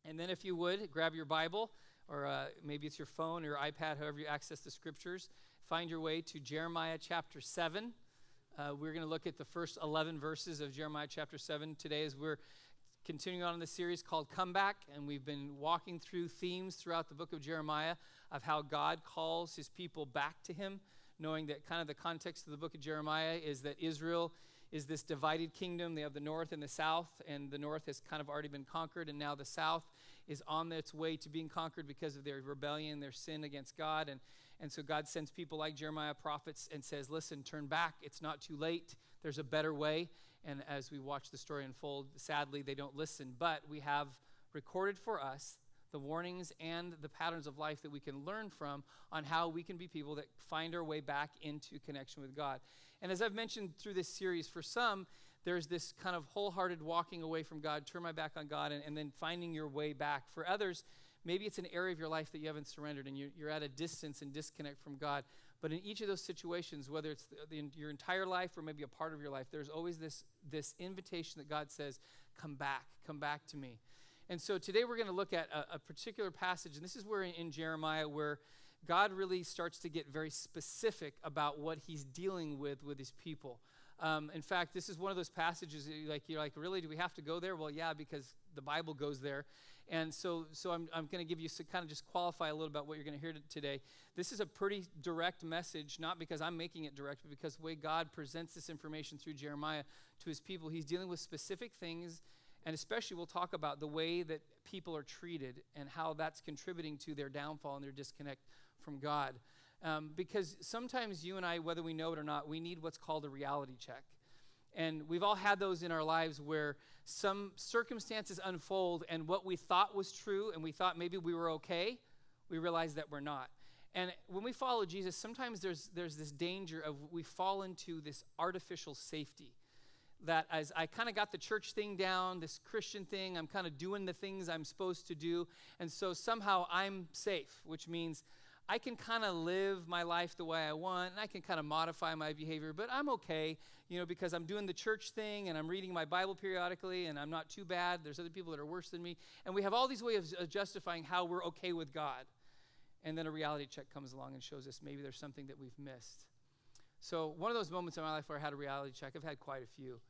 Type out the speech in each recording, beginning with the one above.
And then if you would, grab your Bible, or maybe it's your phone or your iPad, however you access the scriptures. Find your way to Jeremiah chapter 7. We're going to look at the first 11 verses of Jeremiah chapter 7 today as we're continuing on in the series called Comeback. And we've been walking through themes throughout the book of Jeremiah of how God calls his people back to him, knowing that kind of the context of the book of Jeremiah is that Israel is this divided kingdom. They have the north and the south, and the north has kind of already been conquered, and now the south is on its way to being conquered because of their rebellion, their sin against God. And so God sends people like Jeremiah, prophets, and says, listen, turn back. It's not too late. There's a better way. And as we watch the story unfold, sadly, they don't listen. But we have recorded for us the warnings and the patterns of life that we can learn from on how we can be people that find our way back into connection with God. And as I've mentioned through this series, for some, there's this kind of wholehearted walking away from God, turn my back on God, and then finding your way back. For others, maybe it's an area of your life that you haven't surrendered and you're at a distance and disconnect from God. But in each of those situations, whether it's your entire life or maybe a part of your life, there's always this invitation that God says, come back to me. And so today we're going to look at a particular passage, and this is where in Jeremiah where God really starts to get very specific about what he's dealing with his people. In fact, this is one of those passages you're like, really, do we have to go there? Well, yeah, because the Bible goes there. And so I'm going to give you kind of just qualify a little about what you're going to hear today. This is a pretty direct message, not because I'm making it direct, but because the way God presents this information through Jeremiah to his people, he's dealing with specific things. And especially we'll talk about the way that people are treated and how that's contributing to their downfall and their disconnect from God. Because sometimes you and I, whether we know it or not, we need what's called a reality check. And we've all had those in our lives where some circumstances unfold and what we thought was true and we thought maybe we were okay, we realize that we're not. And when we follow Jesus, sometimes there's this danger of we fall into this artificial safety. That as I kind of got the church thing down, this Christian thing, I'm kind of doing the things I'm supposed to do. And so somehow I'm safe, which means I can kind of live my life the way I want, and I can kind of modify my behavior, but I'm okay, because I'm doing the church thing, and I'm reading my Bible periodically, and I'm not too bad. There's other people that are worse than me. And we have all these ways of justifying how we're okay with God. And then a reality check comes along and shows us maybe there's something that we've missed. So one of those moments in my life where I had a reality check, I've had quite a few.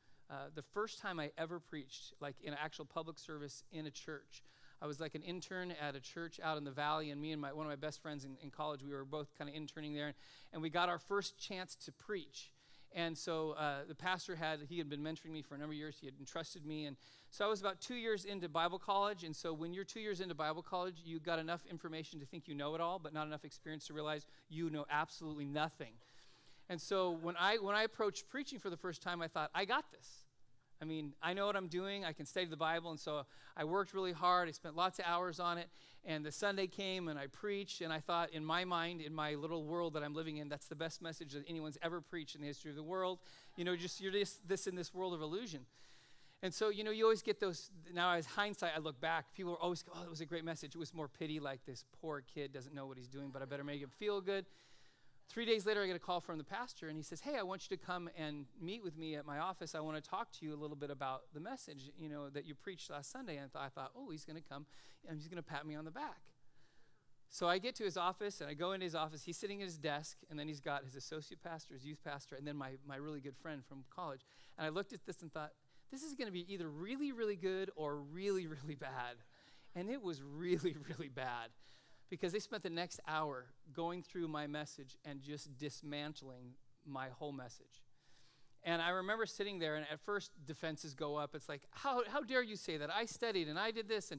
The first time I ever preached, like in an actual public service in a church, I was like an intern at a church out in the valley, and me and one of my best friends in college, we were both kind of interning there, and we got our first chance to preach. And so the pastor he had been mentoring me for a number of years. He had entrusted me. And so I was about 2 years into Bible college. And so when you're 2 years into Bible college, you got enough information to think you know it all, but not enough experience to realize you know absolutely nothing. And so when I approached preaching for the first time, I thought, I got this. I mean, I know what I'm doing. I can study the Bible. And so I worked really hard. I spent lots of hours on it. And the Sunday came and I preached. And I thought, in my mind, in my little world that I'm living in, that's the best message that anyone's ever preached in the history of the world. You're just this in this world of illusion. And so, you always get those. Now, as hindsight, I look back. People are always, oh, that was a great message. It was more pity, like this poor kid doesn't know what he's doing, but I better make him feel good. 3 days later, I get a call from the pastor, and he says, hey, I want you to come and meet with me at my office. I want to talk to you a little bit about the message, that you preached last Sunday. And I thought, oh, he's going to come, and he's going to pat me on the back. So I get to his office, and I go into his office. He's sitting at his desk, and then he's got his associate pastor, his youth pastor, and then my really good friend from college. And I looked at this and thought, this is going to be either really, really good or really, really bad. And it was really, really bad. Because they spent the next hour going through my message and just dismantling my whole message. And I remember sitting there, and at first defenses go up. It's like, how dare you say that? I studied, and I did this.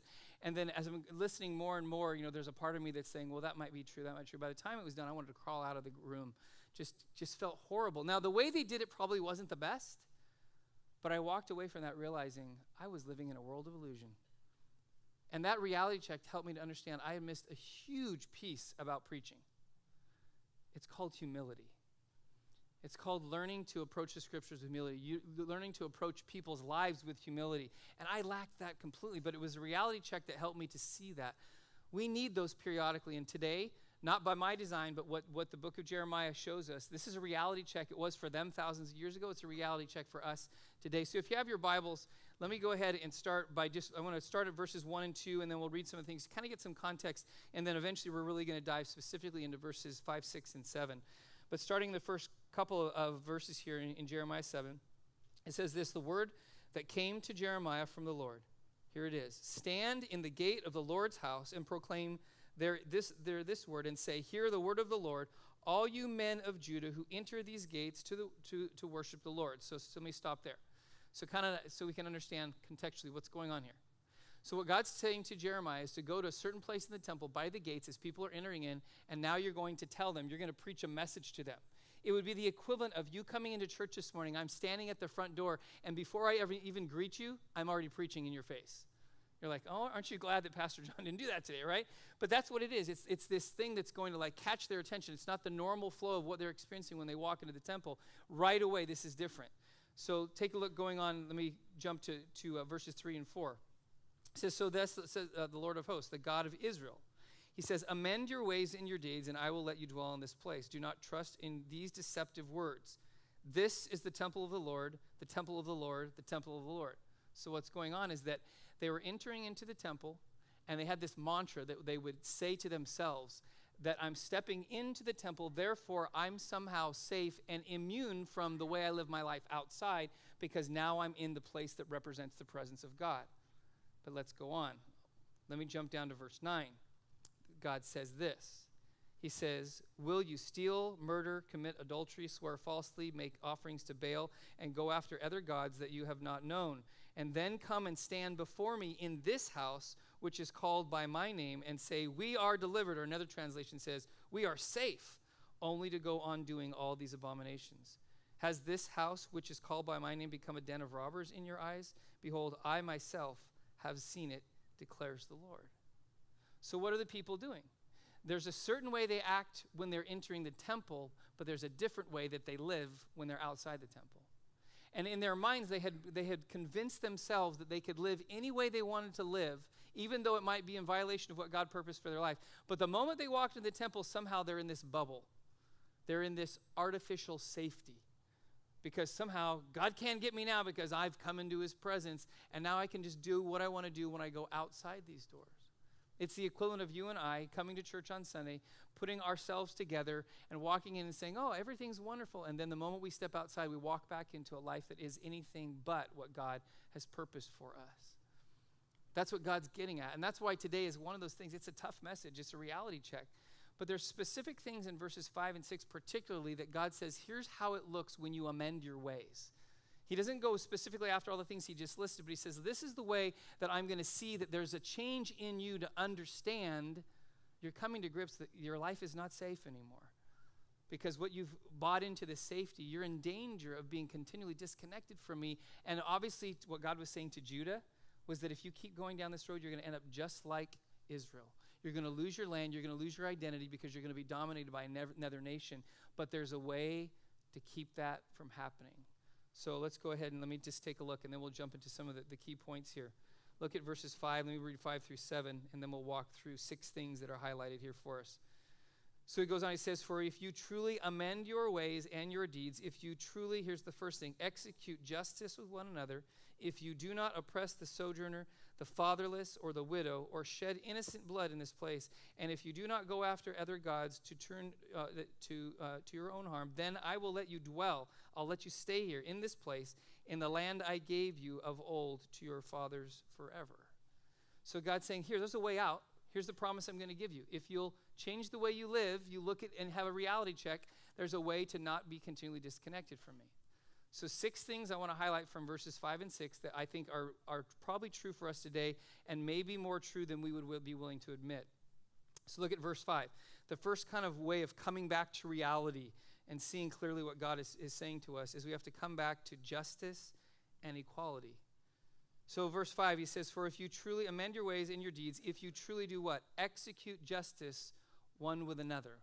And then as I'm listening more and more, there's a part of me that's saying, well, that might be true, that might be true. By the time it was done, I wanted to crawl out of the room. Just felt horrible. Now, the way they did it probably wasn't the best, but I walked away from that realizing I was living in a world of illusion. And that reality check helped me to understand I had missed a huge piece about preaching. It's called humility. It's called learning to approach the scriptures with humility, learning to approach people's lives with humility. And I lacked that completely, but it was a reality check that helped me to see that. We need those periodically, and today, not by my design, but what the book of Jeremiah shows us. This is a reality check. It was for them thousands of years ago. It's a reality check for us today. So if you have your Bibles, let me go ahead and start by I want to start at verses 1 and 2, and then we'll read some of the things, kind of get some context, and then eventually we're really going to dive specifically into verses 5, 6, and 7. But starting the first couple of verses here in Jeremiah 7, it says this: the word that came to Jeremiah from the Lord. Here it is. Stand in the gate of the Lord's house and proclaim this word, and say, hear the word of the Lord, all you men of Judah who enter these gates to worship the Lord. So let me stop there. So we can understand contextually what's going on here. So what God's saying to Jeremiah is to go to a certain place in the temple by the gates as people are entering in, and now you're going to tell them, you're going to preach a message to them. It would be the equivalent of you coming into church this morning. I'm standing at the front door, and before I ever even greet you, I'm already preaching in your face. You're like, oh, aren't you glad that Pastor John didn't do that today, right? But that's what it is. It's this thing that's going to catch their attention. It's not the normal flow of what they're experiencing when they walk into the temple. Right away, this is different. So take a look going on. Let me jump to verses 3 and 4. It says, so this says the Lord of hosts, the God of Israel. He says, amend your ways and your deeds, and I will let you dwell in this place. Do not trust in these deceptive words. This is the temple of the Lord, the temple of the Lord, the temple of the Lord. So what's going on is that they were entering into the temple, and they had this mantra that they would say to themselves, that I'm stepping into the temple, therefore I'm somehow safe and immune from the way I live my life outside, because now I'm in the place that represents the presence of God. But let's go on. Let me jump down to verse 9. God says this. He says, will you steal, murder, commit adultery, swear falsely, make offerings to Baal, and go after other gods that you have not known, and then come and stand before me in this house, which is called by my name, and say, we are delivered? Or another translation says, we are safe, only to go on doing all these abominations. Has this house, which is called by my name, become a den of robbers in your eyes? Behold, I myself have seen it, declares the Lord. So what are the people doing? There's a certain way they act when they're entering the temple, but there's a different way that they live when they're outside the temple. And in their minds, they had convinced themselves that they could live any way they wanted to live, even though it might be in violation of what God purposed for their life. But the moment they walked into the temple, somehow they're in this bubble. They're in this artificial safety. Because somehow God can't get me now because I've come into his presence, and now I can just do what I want to do when I go outside these doors. It's the equivalent of you and I coming to church on Sunday, putting ourselves together and walking in and saying, oh, everything's wonderful. And then the moment we step outside, we walk back into a life that is anything but what God has purposed for us. That's what God's getting at. And that's why today is one of those things. It's a tough message. It's a reality check. But there's specific things in verses 5 and 6 particularly that God says, here's how it looks when you amend your ways. He doesn't go specifically after all the things he just listed, but he says, this is the way that I'm going to see that there's a change in you to understand you're coming to grips that your life is not safe anymore. Because what you've bought into this safety, you're in danger of being continually disconnected from me. And obviously what God was saying to Judah was that if you keep going down this road, you're going to end up just like Israel. You're going to lose your land. You're going to lose your identity because you're going to be dominated by another nation. But there's a way to keep that from happening. So let's go ahead and let me just take a look, and then we'll jump into some of the key points here. Look at verses 5. Let me read 5 through 7, and then we'll walk through 6 things that are highlighted here for us. So he goes on, he says, for if you truly amend your ways and your deeds, if you truly, here's the first thing, execute justice with one another, if you do not oppress the sojourner, the fatherless, or the widow, or shed innocent blood in this place, and if you do not go after other gods to turn to your own harm, then I will let you dwell. I'll let you stay here in this place, in the land I gave you of old to your fathers forever. So God's saying, here, there's a way out. Here's the promise I'm going to give you. If you'll change the way you live, you look at and have a reality check, there's a way to not be continually disconnected from me. So 6 things I want to highlight from verses 5 and 6 that I think are probably true for us today and maybe more true than we would be willing to admit. So look at verse 5. The first kind of way of coming back to reality and seeing clearly what God is saying to us is we have to come back to justice and equality. So verse 5, he says, for if you truly amend your ways and your deeds, if you truly do what? Execute justice one with another.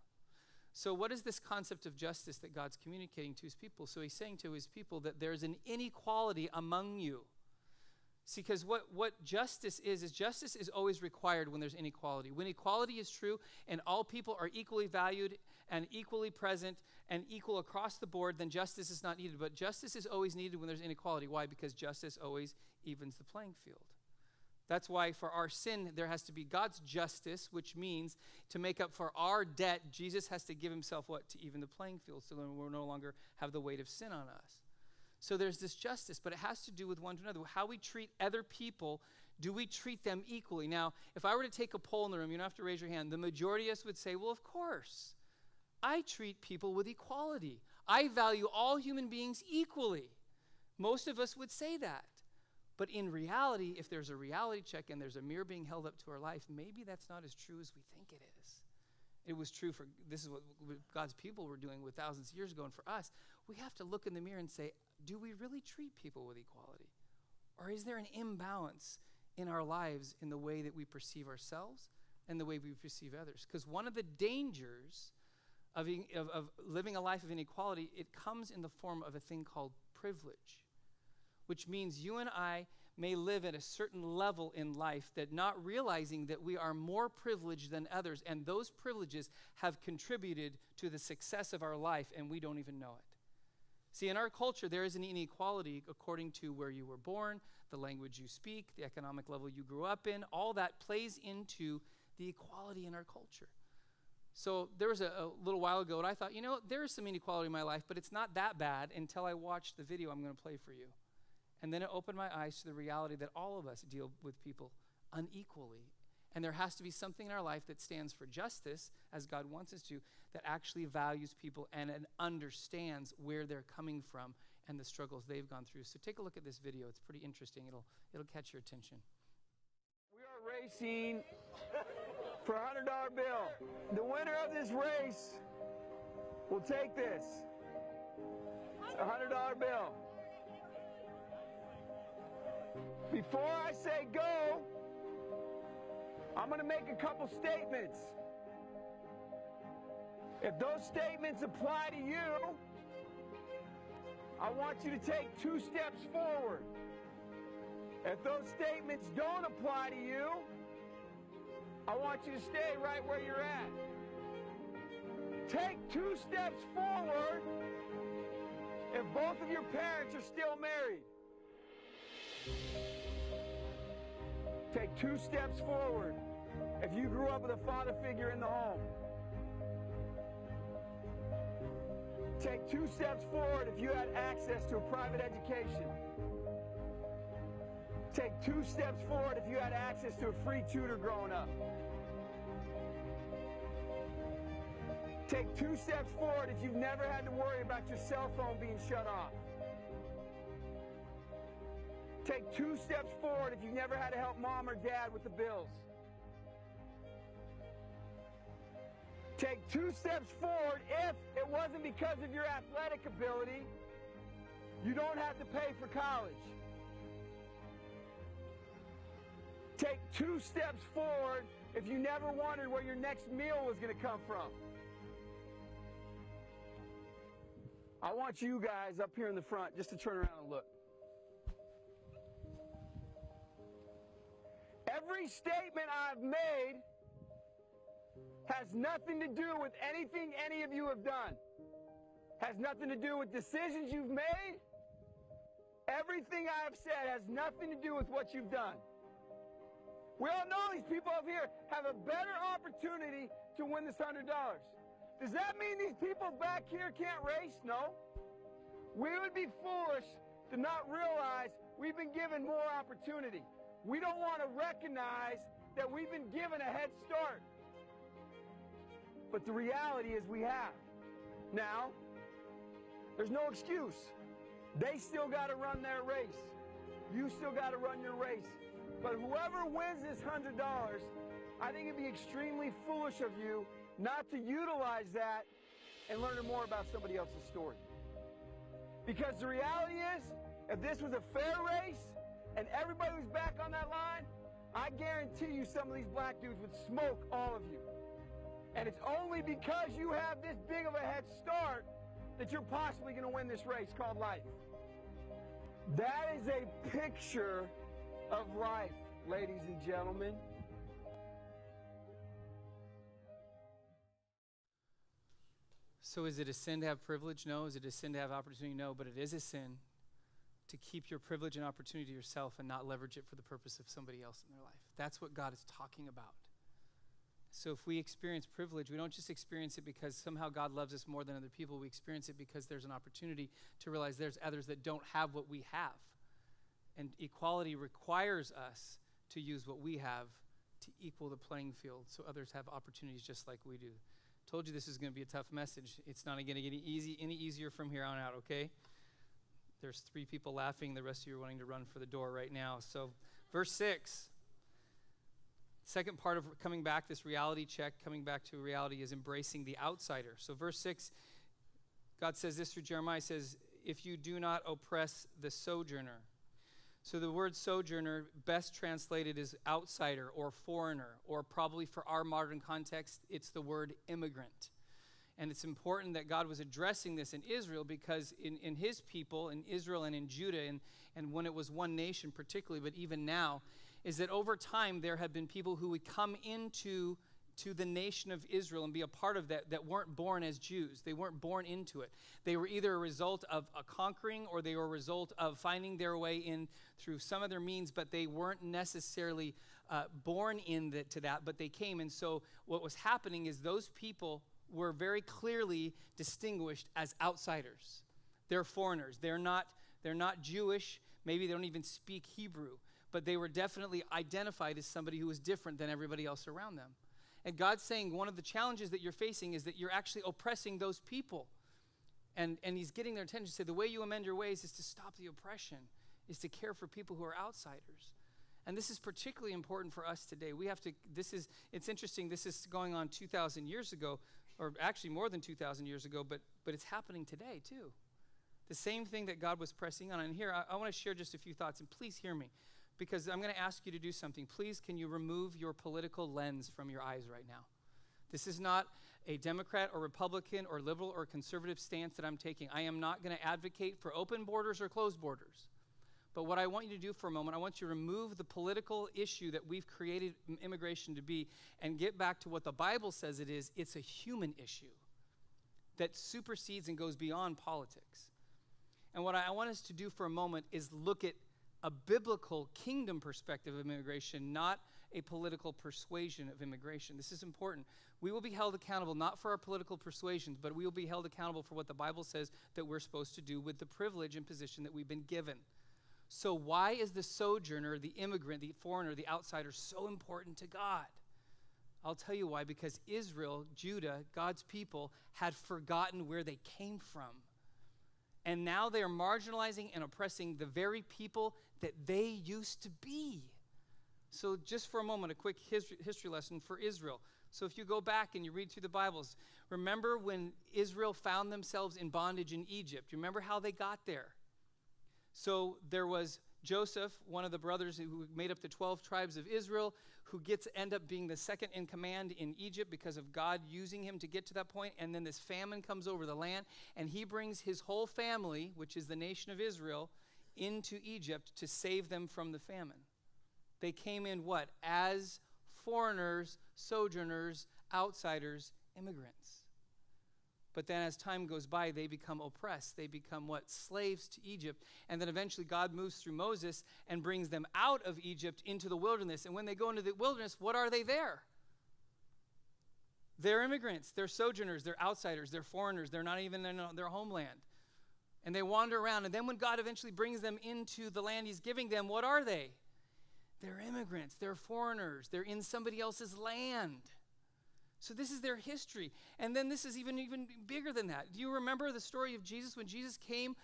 So what is this concept of justice that God's communicating to his people? So he's saying to his people that there's an inequality among you. See, because what justice is justice is always required when there's inequality. When equality is true and all people are equally valued and equally present and equal across the board, then justice is not needed. But justice is always needed when there's inequality. Why? Because justice always evens the playing field. That's why for our sin, there has to be God's justice, which means to make up for our debt, Jesus has to give himself what? To even the playing field, so then we'll no longer have the weight of sin on us. So there's this justice, but it has to do with one to another. How we treat other people, do we treat them equally? Now, if I were to take a poll in the room, you don't have to raise your hand, the majority of us would say, well, of course. I treat people with equality. I value all human beings equally. Most of us would say that. But in reality, if there's a reality check and there's a mirror being held up to our life, maybe that's not as true as we think it is. It was true for, this is what God's people were doing with thousands of years ago, and for us, we have to look in the mirror and say, do we really treat people with equality? Or is there an imbalance in our lives in the way that we perceive ourselves and the way we perceive others? Because one of the dangers of living a life of inequality, it comes in the form of a thing called privilege, which means you and I may live at a certain level in life that not realizing that we are more privileged than others, and those privileges have contributed to the success of our life, and we don't even know it. See, in our culture, there is an inequality according to where you were born, the language you speak, the economic level you grew up in. All that plays into the equality in our culture. So there was a little while ago, and I thought, there is some inequality in my life, but it's not that bad until I watched the video I'm going to play for you. And then it opened my eyes to the reality that all of us deal with people unequally. And there has to be something in our life that stands for justice, as God wants us to, that actually values people and understands where they're coming from and the struggles they've gone through. So take a look at this video. It's pretty interesting. It'll catch your attention. We are racing for a $100 bill. The winner of this race will take this. It's a $100 bill. Before I say go, I'm going to make a couple statements. If those statements apply to you, I want you to take 2 steps forward. If those statements don't apply to you, I want you to stay right where you're at. Take 2 steps forward if both of your parents are still married. Take 2 steps forward if you grew up with a father figure in the home. Take 2 steps forward if you had access to a private education. Take 2 steps forward if you had access to a free tutor growing up. Take 2 steps forward if you've never had to worry about your cell phone being shut off. Take 2 steps forward if you've never had to help mom or dad with the bills. Take 2 steps forward if it wasn't because of your athletic ability, you don't have to pay for college. Take 2 steps forward if you never wondered where your next meal was going to come from. I want you guys up here in the front just to turn around and look. Every statement I've made has nothing to do with anything any of you have done. Has nothing to do with decisions you've made. Everything I have said has nothing to do with what you've done. We all know these people up here have a better opportunity to win this $100. Does that mean these people back here can't race? No. We would be foolish to not realize we've been given more opportunity. We don't want to recognize that we've been given a head start. But the reality is we have. Now, there's no excuse. They still got to run their race. You still got to run your race. But whoever wins this $100, I think it'd be extremely foolish of you not to utilize that and learn more about somebody else's story. Because the reality is, if this was a fair race and everybody was back on that line, I guarantee you some of these black dudes would smoke all of you. And it's only because you have this big of a head start that you're possibly going to win this race called life. That is a picture of life, ladies and gentlemen. So is it a sin to have privilege? No. Is it a sin to have opportunity? No. But it is a sin to keep your privilege and opportunity to yourself and not leverage it for the purpose of somebody else in their life. That's what God is talking about. So if we experience privilege, we don't just experience it because somehow God loves us more than other people. We experience it because there's an opportunity to realize there's others that don't have what we have. And equality requires us to use what we have to equal the playing field so others have opportunities just like we do. Told you this is going to be a tough message. It's not going to get any easier from here on out, okay? There's 3 people laughing. The rest of you are wanting to run for the door right now. So verse 6. Second part of coming back, this reality check, coming back to reality, is embracing the outsider. So verse 6, God says this through Jeremiah, says, if you do not oppress the sojourner. So the word sojourner, best translated is outsider or foreigner, or probably for our modern context, it's the word immigrant. And it's important that God was addressing this in Israel because in his people, in Israel and in Judah, and when it was one nation particularly, but even now, is that over time there have been people who would come into the nation of Israel and be a part of that weren't born as Jews. They weren't born into it. They were either a result of a conquering or they were a result of finding their way in through some other means, but they weren't necessarily born into that, but they came. And so what was happening is those people were very clearly distinguished as outsiders. They're foreigners. They're not Jewish. Maybe they don't even speak Hebrew. But they were definitely identified as somebody who was different than everybody else around them. And God's saying one of the challenges that you're facing is that you're actually oppressing those people. And he's getting their attention to say the way you amend your ways is to stop the oppression, is to care for people who are outsiders. And this is particularly important for us today. It's interesting, this is going on 2,000 years ago, or actually more than 2,000 years ago, but it's happening today too. The same thing that God was pressing on. And here, I want to share just a few thoughts, and please hear me. Because I'm going to ask you to do something. Please, can you remove your political lens from your eyes right now? This is not a Democrat or Republican or liberal or conservative stance that I'm taking. I am not going to advocate for open borders or closed borders. But what I want you to do for a moment, I want you to remove the political issue that we've created immigration to be and get back to what the Bible says it is. It's a human issue that supersedes and goes beyond politics. And what I want us to do for a moment is look at a biblical kingdom perspective of immigration, not a political persuasion of immigration. This is important. We will be held accountable not for our political persuasions, but we will be held accountable for what the Bible says that we're supposed to do with the privilege and position that we've been given. So why is the sojourner, the immigrant, the foreigner, the outsider so important to God? I'll tell you why. Because Israel, Judah, God's people, had forgotten where they came from. And now they are marginalizing and oppressing the very people that they used to be. So just for a moment, a quick history lesson for Israel. So if you go back and you read through the Bibles, remember when Israel found themselves in bondage in Egypt? You remember how they got there? So there was Joseph, one of the brothers who made up the 12 tribes of Israel, who end up being the second in command in Egypt because of God using him to get to that point. And then this famine comes over the land, and he brings his whole family, which is the nation of Israel, into Egypt to save them from the famine. They came in what? As foreigners, sojourners, outsiders, immigrants. But then as time goes by, they become oppressed. They become what? Slaves to Egypt. And then eventually God moves through Moses and brings them out of Egypt into the wilderness. And when they go into the wilderness, what are they there? They're immigrants. They're sojourners. They're outsiders. They're foreigners. They're not even in their homeland. And they wander around. And then when God eventually brings them into the land he's giving them, what are they? They're immigrants. They're foreigners. They're in somebody else's land. So this is their history. And then this is even bigger than that. Do you remember the story of Jesus? When Jesus came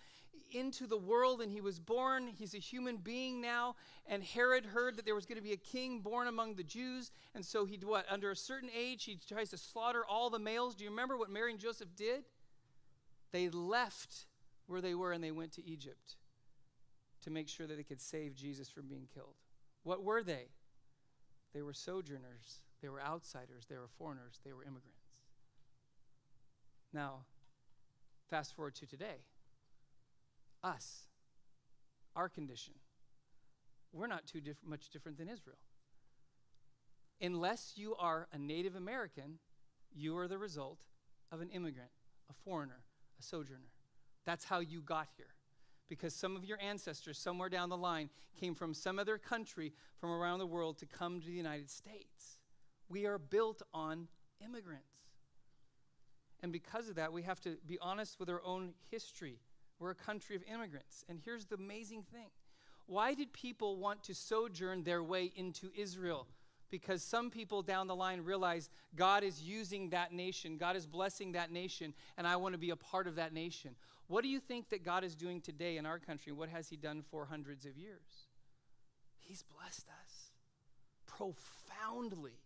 into the world and he was born, he's a human being now, and Herod heard that there was going to be a king born among the Jews, and so under a certain age, he tries to slaughter all the males. Do you remember what Mary and Joseph did? They left where they were and they went to Egypt to make sure that they could save Jesus from being killed. What were they? They were sojourners. They were outsiders, they were foreigners, they were immigrants. Now, fast forward to today. Us, our condition. we're not much different than Israel. Unless you are a Native American, you are the result of an immigrant, a foreigner, a sojourner. That's how you got here. Because some of your ancestors somewhere down the line came from some other country from around the world to come to the United States. We are built on immigrants. And because of that, we have to be honest with our own history. We're a country of immigrants. And here's the amazing thing. Why did people want to sojourn their way into Israel? Because some people down the line realize God is using that nation, God is blessing that nation, and I want to be a part of that nation. What do you think that God is doing today in our country? What has he done for hundreds of years? He's blessed us profoundly.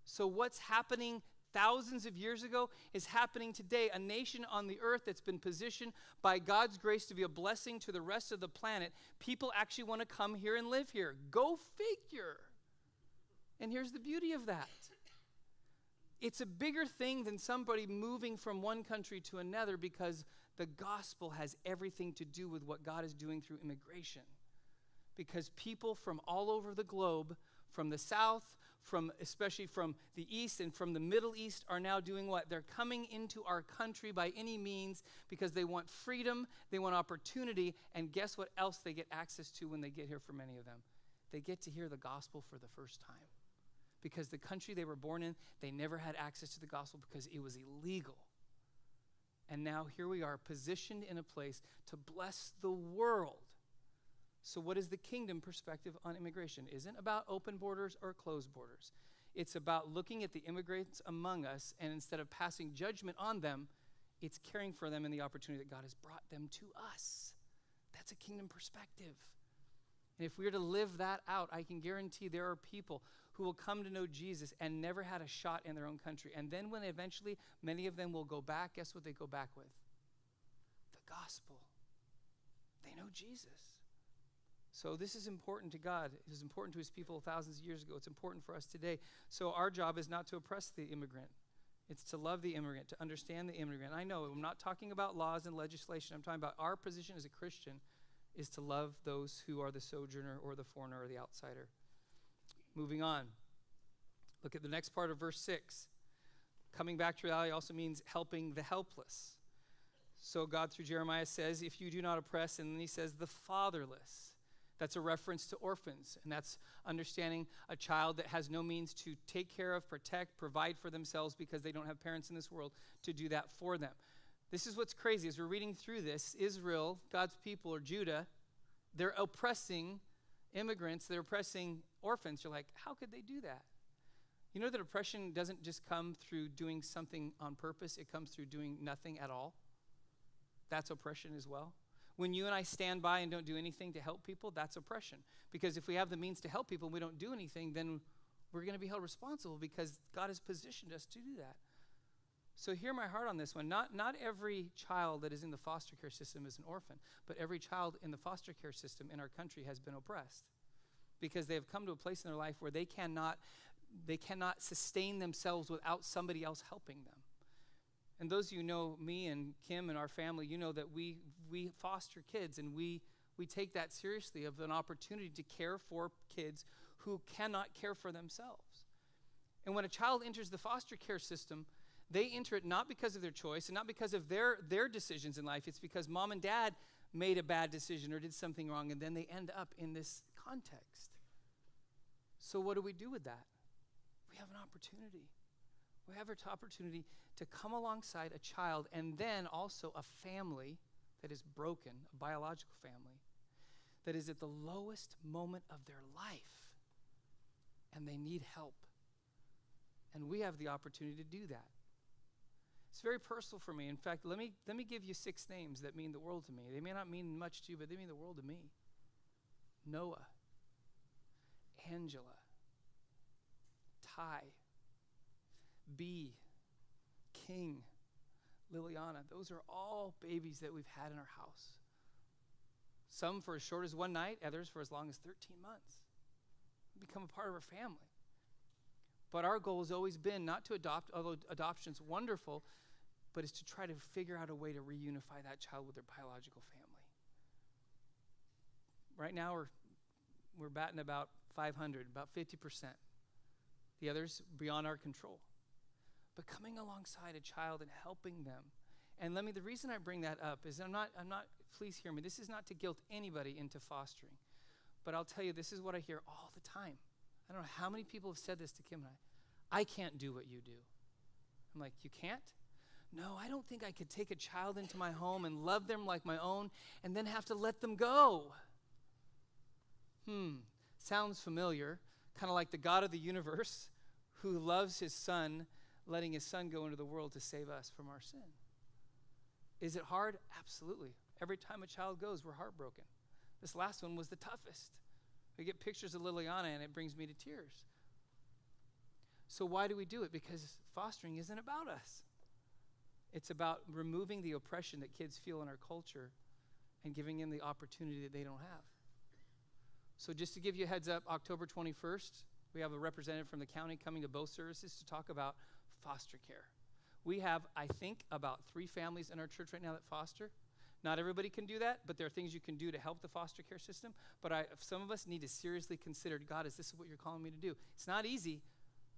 So what's happening thousands of years ago is happening today. A nation on the earth that's been positioned by God's grace to be a blessing to the rest of the planet. People actually want to come here and live here. Go figure. And here's the beauty of that. It's a bigger thing than somebody moving from one country to another, because the gospel has everything to do with what God is doing through immigration. Because people from all over the globe, from the south, especially from the east and from the Middle East, are now doing what? They're coming into our country by any means because they want freedom, they want opportunity, and guess what else they get access to when they get here for many of them? They get to hear the gospel for the first time. Because the country they were born in, they never had access to the gospel because it was illegal. And now here we are, positioned in a place to bless the world. So what is the kingdom perspective on immigration? It isn't about open borders or closed borders. It's about looking at the immigrants among us, and instead of passing judgment on them, it's caring for them and the opportunity that God has brought them to us. That's a kingdom perspective. And if we are to live that out, I can guarantee there are people who will come to know Jesus and never had a shot in their own country. And then when eventually many of them will go back, guess what they go back with? The gospel. They know Jesus. So this is important to God. It is important to his people thousands of years ago. It's important for us today. So our job is not to oppress the immigrant. It's to love the immigrant, to understand the immigrant. I know I'm not talking about laws and legislation. I'm talking about our position as a Christian is to love those who are the sojourner or the foreigner or the outsider. Moving on. Look at the next part of verse 6. Coming back to reality also means helping the helpless. So God through Jeremiah says, if you do not oppress, and then he says the fatherless. That's a reference to orphans, and that's understanding a child that has no means to take care of, protect, provide for themselves because they don't have parents in this world to do that for them. This is what's crazy. As we're reading through this, Israel, God's people, or Judah, they're oppressing immigrants, they're oppressing orphans. You're like, how could they do that? You know that oppression doesn't just come through doing something on purpose, it comes through doing nothing at all. That's oppression as well. When you and I stand by and don't do anything to help people, that's oppression. Because if we have the means to help people and we don't do anything, then we're going to be held responsible because God has positioned us to do that. So hear my heart on this one. Not every child that is in the foster care system is an orphan, but every child in the foster care system in our country has been oppressed because they have come to a place in their life where they cannot sustain themselves without somebody else helping them. And those of you who know me and Kim and our family, you know that we foster kids, and we take that seriously of an opportunity to care for kids who cannot care for themselves. And when a child enters the foster care system, they enter it not because of their choice and not because of their decisions in life. It's because mom and dad made a bad decision or did something wrong, and then they end up in this context. So what do we do with that? We have an opportunity. We have an opportunity to come alongside a child and then also a family that is broken, a biological family, that is at the lowest moment of their life, and they need help. And we have the opportunity to do that. It's very personal for me. In fact, let me give you 6 names that mean the world to me. They may not mean much to you, but they mean the world to me. Noah, Angela, Ty, B, King, Liliana. Those are all babies that we've had in our house. Some for as short as one night, others for as long as 13 months. Become a part of our family. But our goal has always been not to adopt, although adoption's wonderful, but is to try to figure out a way to reunify that child with their biological family. Right now, we're batting about 500, about 50%. The others beyond our control. But coming alongside a child and helping them. And the reason I bring that up is I'm not, please hear me, this is not to guilt anybody into fostering. But I'll tell you, this is what I hear all the time. I don't know how many people have said this to Kim and I can't do what you do. I'm like, you can't? No, I don't think I could take a child into my home and love them like my own and then have to let them go. Sounds familiar. Kind of like the God of the universe who loves his son, letting his son go into the world to save us from our sin. Is it hard? Absolutely. Every time a child goes, we're heartbroken. This last one was the toughest. I get pictures of Liliana and it brings me to tears. So why do we do it? Because fostering isn't about us. It's about removing the oppression that kids feel in our culture and giving them the opportunity that they don't have. So just to give you a heads up, October 21st, we have a representative from the county coming to both services to talk about foster care. We have, I think, about 3 families in our church right now that foster. Not everybody can do that, but there are things you can do to help the foster care system. But some of us need to seriously consider, God, is this what you're calling me to do? It's not easy,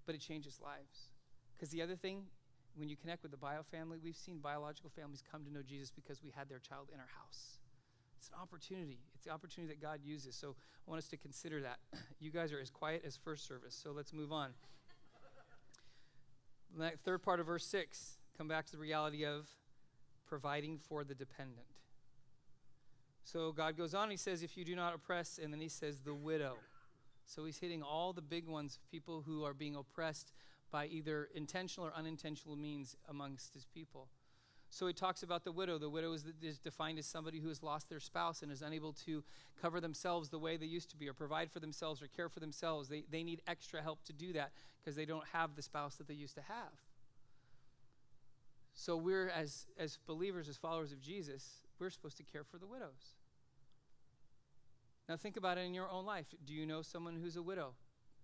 but it changes lives. Because the other thing, when you connect with the bio family, we've seen biological families come to know Jesus because we had their child in our house. It's an opportunity. It's the opportunity that God uses. So I want us to consider that. You guys are as quiet as first service, so let's move on. That third part of verse 6, come back to the reality of providing for the dependent. So God goes on, he says, if you do not oppress, and then he says the widow. So he's hitting all the big ones, people who are being oppressed by either intentional or unintentional means amongst his people. So he talks about the widow. The widow is defined as somebody who has lost their spouse and is unable to cover themselves the way they used to be or provide for themselves or care for themselves. They need extra help to do that because they don't have the spouse that they used to have. So we're, as believers, as followers of Jesus, we're supposed to care for the widows. Now think about it in your own life. Do you know someone who's a widow?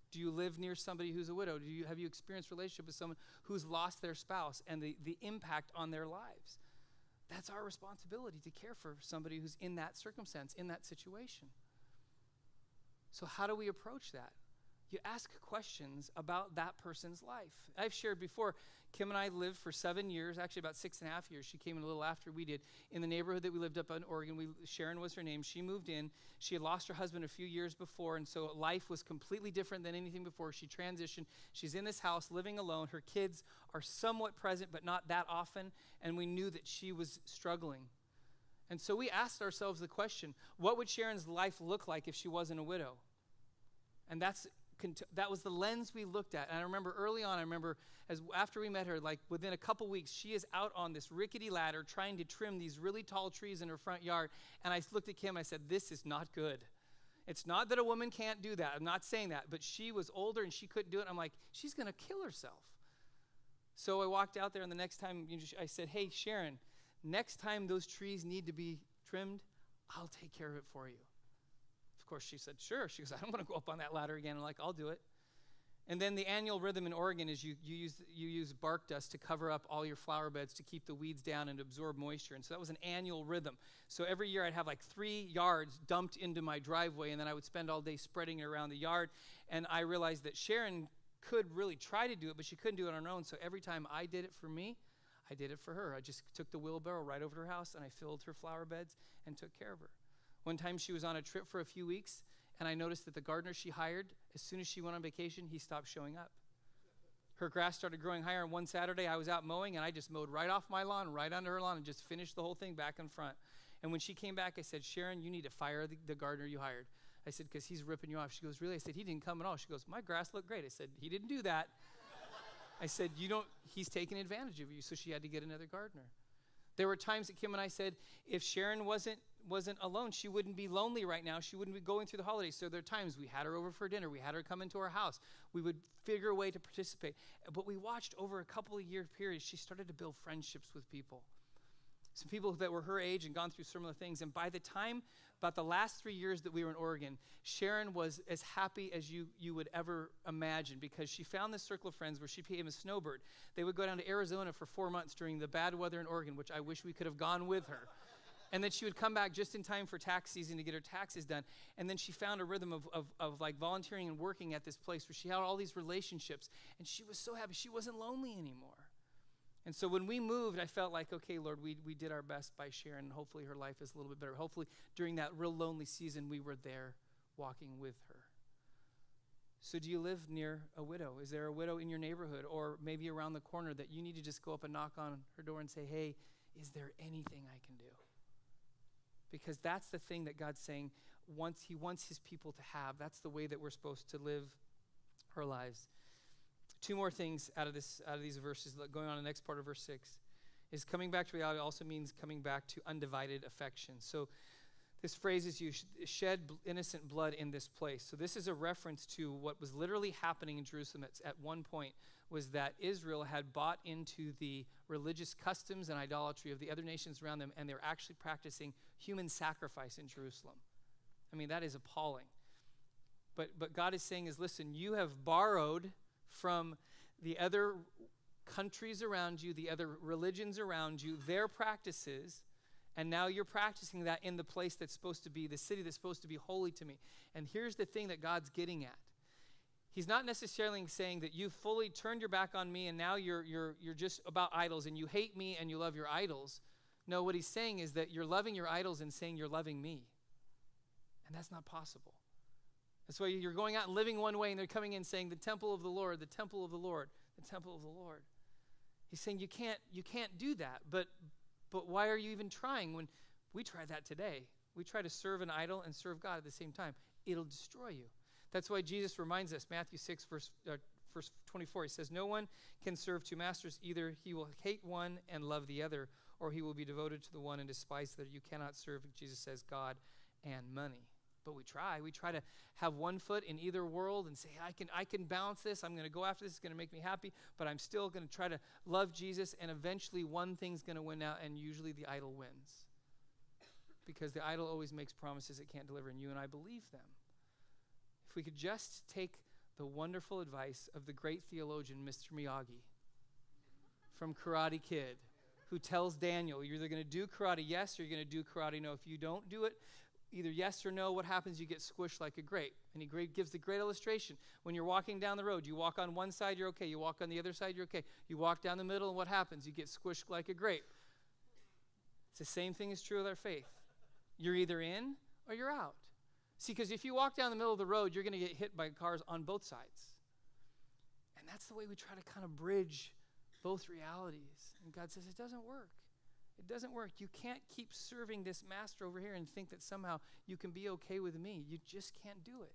Do you live near somebody who's a widow? Have you experienced a relationship with someone who's lost their spouse and the impact on their lives? That's our responsibility, to care for somebody who's in that circumstance, in that situation. So how do we approach that? You ask questions about that person's life. I've shared before, Kim and I lived for 7 years, actually about 6.5 years. She came in a little after we did. In the neighborhood that we lived up in Oregon, Sharon was her name. She moved in. She had lost her husband a few years before, and so life was completely different than anything before. She transitioned. She's in this house living alone. Her kids are somewhat present, but not that often, and we knew that she was struggling. And so we asked ourselves the question, what would Sharon's life look like if she wasn't a widow? And that was the lens we looked at. And I remember early on, after we met her, like within a couple weeks, she is out on this rickety ladder trying to trim these really tall trees in her front yard. And I looked at Kim and I said, this is not good. It's not that a woman can't do that. I'm not saying that. But she was older and she couldn't do it. I'm like, she's going to kill herself. So I walked out there, and the next time I said, hey, Sharon, next time those trees need to be trimmed, I'll take care of it for you. Of course, she said, sure. She goes, I don't want to go up on that ladder again. I'm like, I'll do it. And then the annual rhythm in Oregon is you use bark dust to cover up all your flower beds to keep the weeds down and absorb moisture. And so that was an annual rhythm. So every year I'd have like 3 yards dumped into my driveway, and then I would spend all day spreading it around the yard. And I realized that Sharon could really try to do it, but she couldn't do it on her own. So every time I did it for me, I did it for her. I just took the wheelbarrow right over to her house, and I filled her flower beds and took care of her. One time she was on a trip for a few weeks, and I noticed that the gardener she hired, as soon as she went on vacation, he stopped showing up. Her grass started growing higher, and one Saturday I was out mowing, and I just mowed right off my lawn, right under her lawn, and just finished the whole thing back in front. And when she came back, I said, Sharon, you need to fire the gardener you hired. I said, because he's ripping you off. She goes, really? I said, he didn't come at all. She goes, my grass looked great. I said, he didn't do that. I said, he's taking advantage of you. So she had to get another gardener. There were times that Kim and I said, if Sharon wasn't alone, she wouldn't be lonely right now. She wouldn't be going through the holidays. So there are times we had her over for dinner. We had her come into our house. We would figure a way to participate. But we watched over a couple of year periods, she started to build friendships with people. Some people that were her age and gone through similar things. And by the time, about the last 3 years that we were in Oregon, Sharon was as happy as you would ever imagine, because she found this circle of friends where she became a snowbird. They would go down to Arizona for 4 months during the bad weather in Oregon, which I wish we could have gone with her. And then she would come back just in time for tax season to get her taxes done. And then she found a rhythm of like volunteering and working at this place where she had all these relationships. And she was so happy. She wasn't lonely anymore. And so when we moved, I felt like, okay, Lord, we did our best by Sharon. Hopefully her life is a little bit better. Hopefully during that real lonely season, we were there walking with her. So do you live near a widow? Is there a widow in your neighborhood or maybe around the corner that you need to just go up and knock on her door and say, hey, is there anything I can do? Because that's the thing that God's saying he wants his people to have. That's the way that we're supposed to live our lives. Two more things out of these verses, going on the next part of verse 6, is coming back to reality also means coming back to undivided affection. So this phrase is you shed innocent blood in this place. So this is a reference to what was literally happening in Jerusalem at one point, was that Israel had bought into the religious customs and idolatry of the other nations around them, and they're actually practicing human sacrifice in Jerusalem. I mean, that is appalling. But God is saying is, listen, you have borrowed from the other countries around you, the other religions around you, their practices, and now you're practicing that in the place that's supposed to be, the city that's supposed to be holy to me. And here's the thing that God's getting at. He's not necessarily saying that you fully turned your back on me and now you're just about idols and you hate me and you love your idols. No, what he's saying is that you're loving your idols and saying you're loving me. And that's not possible. That's why you're going out and living one way and they're coming in saying the temple of the Lord, the temple of the Lord, the temple of the Lord. He's saying you can't do that. But why are you even trying when we try that today? We try to serve an idol and serve God at the same time. It'll destroy you. That's why Jesus reminds us, Matthew 6, verse 24, he says, no one can serve two masters. Either he will hate one and love the other, or he will be devoted to the one and despise the other. You cannot serve, Jesus says, God and money. But we try to have one foot in either world and say, I can balance this. I'm going to go after this. It's going to make me happy, but I'm still going to try to love Jesus. And eventually one thing's going to win out, and usually the idol wins. Because the idol always makes promises it can't deliver, and you and I believe them. If we could just take the wonderful advice of the great theologian, Mr. Miyagi, from Karate Kid, who tells Daniel, you're either going to do karate yes, or you're going to do karate no. If you don't do it, either yes or no, what happens? You get squished like a grape. And he gives the great illustration. When you're walking down the road, you walk on one side, you're okay. You walk on the other side, you're okay. You walk down the middle, and what happens? You get squished like a grape. It's the same thing is true with our faith. You're either in or you're out. See, because if you walk down the middle of the road, you're going to get hit by cars on both sides. And that's the way we try to kind of bridge both realities. And God says, it doesn't work. It doesn't work. You can't keep serving this master over here and think that somehow you can be okay with me. You just can't do it.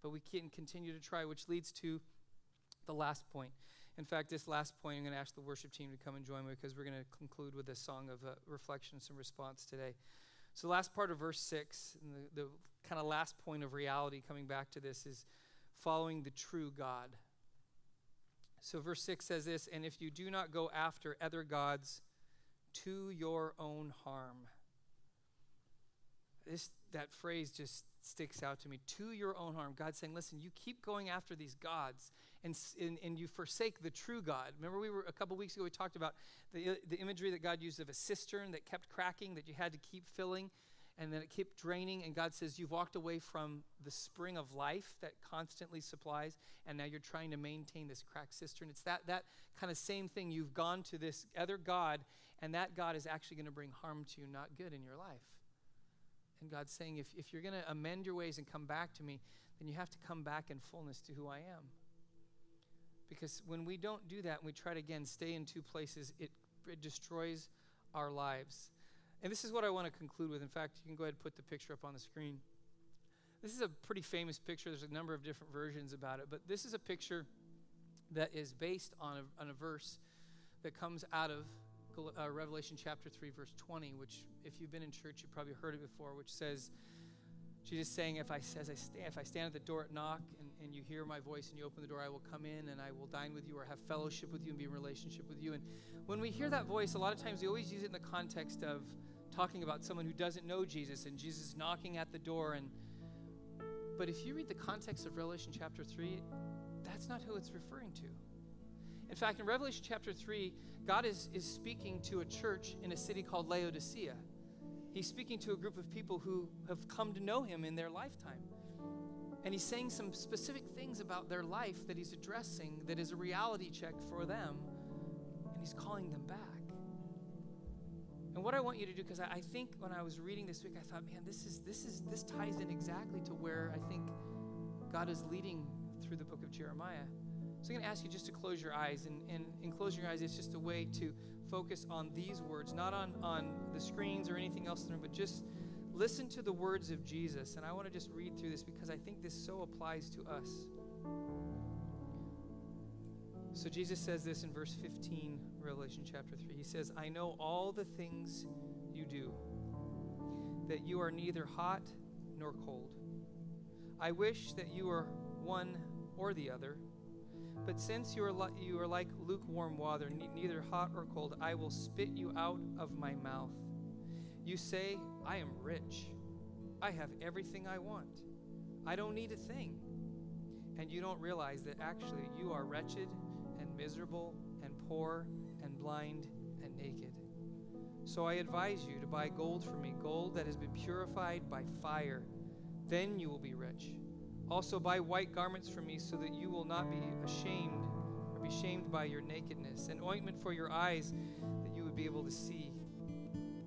But we can continue to try, which leads to the last point. In fact, this last point, I'm going to ask the worship team to come and join me because we're going to conclude with a song of reflection and some response today. So last part of verse 6, and the kind of last point of reality coming back to this is following the true God. So verse 6 says this, and if you do not go after other gods to your own harm. That phrase just sticks out to me. To your own harm. God's saying, listen, you keep going after these gods and you forsake the true God. Remember a couple weeks ago we talked about the imagery that God used of a cistern that kept cracking, that you had to keep filling, and then it kept draining, and God says you've walked away from the spring of life that constantly supplies, and now you're trying to maintain this cracked cistern. It's that kind of same thing. You've gone to this other God, and that God is actually going to bring harm to you, not good in your life. And God's saying, if you're going to amend your ways and come back to me, then you have to come back in fullness to who I am. Because when we don't do that, and we try to, again, stay in two places, it destroys our lives. And this is what I want to conclude with. In fact, you can go ahead and put the picture up on the screen. This is a pretty famous picture. There's a number of different versions about it. But this is a picture that is based on a verse that comes out of Revelation chapter 3, verse 20, which if you've been in church, you've probably heard it before, which says, Jesus saying, if I stand at the door and knock and you hear my voice and you open the door, I will come in and I will dine with you or have fellowship with you and be in relationship with you. And when we hear that voice, a lot of times we always use it in the context of talking about someone who doesn't know Jesus and Jesus knocking at the door. But if you read the context of Revelation chapter 3, that's not who it's referring to. In fact, in Revelation chapter 3, God is speaking to a church in a city called Laodicea. He's speaking to a group of people who have come to know him in their lifetime. And he's saying some specific things about their life that he's addressing that is a reality check for them. And he's calling them back. And what I want you to do, because I think when I was reading this week, I thought, man, this ties in exactly to where I think God is leading through the book of Jeremiah. So I'm going to ask you just to close your eyes. And in closing your eyes, it's just a way to focus on these words, not on the screens or anything else in the room, but just listen to the words of Jesus. And I want to just read through this because I think this so applies to us. So Jesus says this in verse 15, Revelation chapter 3. He says, I know all the things you do, that you are neither hot nor cold. I wish that you were one or the other. But since you are like lukewarm water, neither hot or cold, I will spit you out of my mouth. You say, I am rich. I have everything I want. I don't need a thing. And you don't realize that actually you are wretched and miserable and poor and blind and naked. So I advise you to buy gold from me, gold that has been purified by fire. Then you will be rich. Also buy white garments from me so that you will not be ashamed or be shamed by your nakedness, and ointment for your eyes that you would be able to see.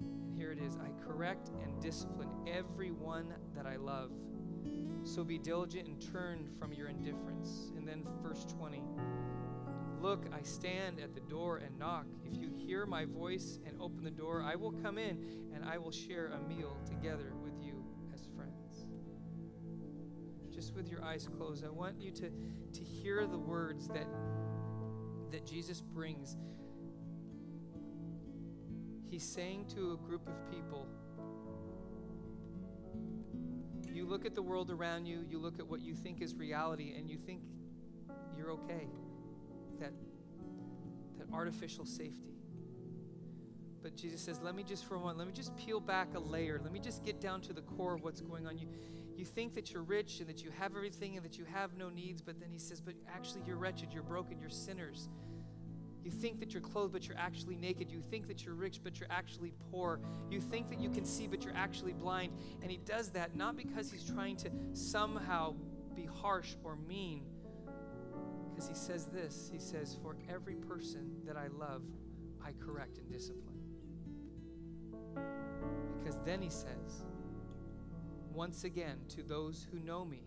And here it is, I correct and discipline everyone that I love. So be diligent and turn from your indifference. And then verse 20, look, I stand at the door and knock. If you hear my voice and open the door, I will come in and I will share a meal together with you as friends. Just with your eyes closed, I want you to hear the words that Jesus brings. He's saying to a group of people, you look at the world around you, you look at what you think is reality, and you think you're okay. That artificial safety. But Jesus says, let me just peel back a layer. Let me just get down to the core of what's going on. You think that you're rich and that you have everything and that you have no needs, but then he says, but actually you're wretched, you're broken, you're sinners. You think that you're clothed, but you're actually naked. You think that you're rich, but you're actually poor. You think that you can see, but you're actually blind. And he does that not because he's trying to somehow be harsh or mean, because he says this. He says, for every person that I love, I correct and discipline. Because then he says, once again, to those who know me,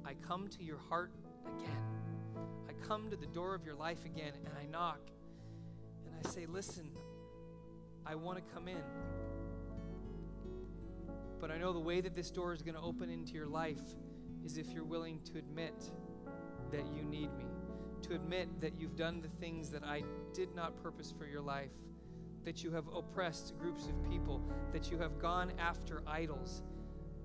I come to your heart again. I come to the door of your life again, and I knock. And I say, listen, I want to come in. But I know the way that this door is going to open into your life is if you're willing to admit that you need me, to admit that you've done the things that I did not purpose for your life, that you have oppressed groups of people, that you have gone after idols,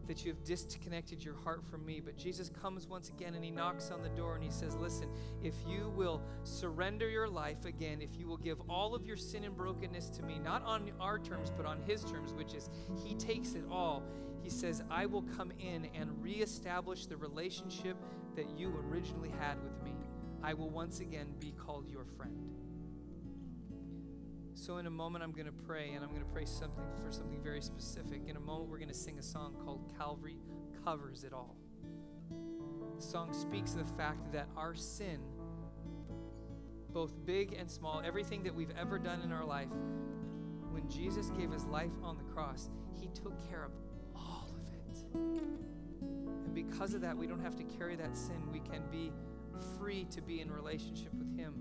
that you have disconnected your heart from me. But Jesus comes once again and he knocks on the door and he says, listen, if you will surrender your life again, if you will give all of your sin and brokenness to me, not on our terms, but on his terms, which is he takes it all, he says, I will come in and reestablish the relationship that you originally had with me. I will once again be called your friend. So in a moment, I'm going to pray, and I'm going to pray for something very specific. In a moment, we're going to sing a song called Calvary Covers It All. The song speaks of the fact that our sin, both big and small, everything that we've ever done in our life, when Jesus gave his life on the cross, he took care of all of it. And because of that, we don't have to carry that sin. We can be free to be in relationship with him.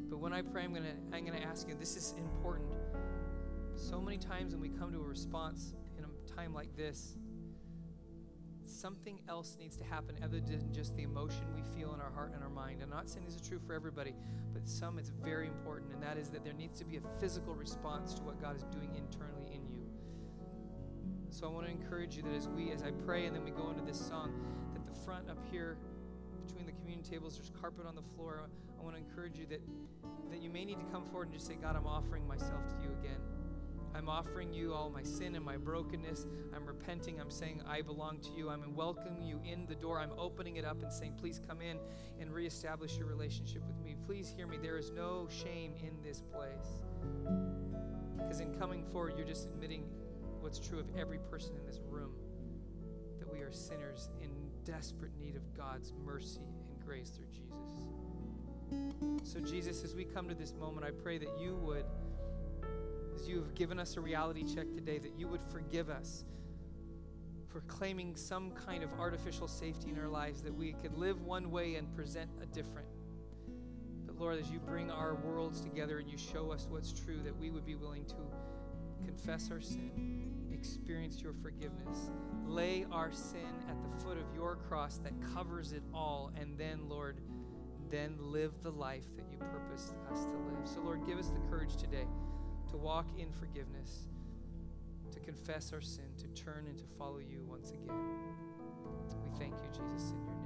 But when I pray, I'm gonna ask you, this is important. So many times when we come to a response in a time like this, something else needs to happen other than just the emotion we feel in our heart and our mind. I'm not saying this is true for everybody, but some it's very important, and that is that there needs to be a physical response to what God is doing internally in you. So I want to encourage you that as I pray and then we go into this song, that the front up here between the communion tables, there's carpet on the floor. I want to encourage you that you may need to come forward and just say, God, I'm offering myself to you again. I'm offering you all my sin and my brokenness. I'm repenting. I'm saying I belong to you. I'm welcoming you in the door. I'm opening it up and saying, please come in and reestablish your relationship with me. Please hear me. There is no shame in this place. Because in coming forward, you're just admitting what's true of every person in this room, that we are sinners in desperate need of God's mercy and grace through Jesus. So Jesus, as we come to this moment, I pray that you would, as you have given us a reality check today, that you would forgive us for claiming some kind of artificial safety in our lives, that we could live one way and present a different. But Lord, as you bring our worlds together and you show us what's true, that we would be willing to confess our sin, experience your forgiveness, lay our sin at the foot of your cross that covers it all, and then, Lord, then live the life that you purposed us to live. So, Lord, give us the courage today to walk in forgiveness, to confess our sin, to turn and to follow you once again. We thank you, Jesus, in your name.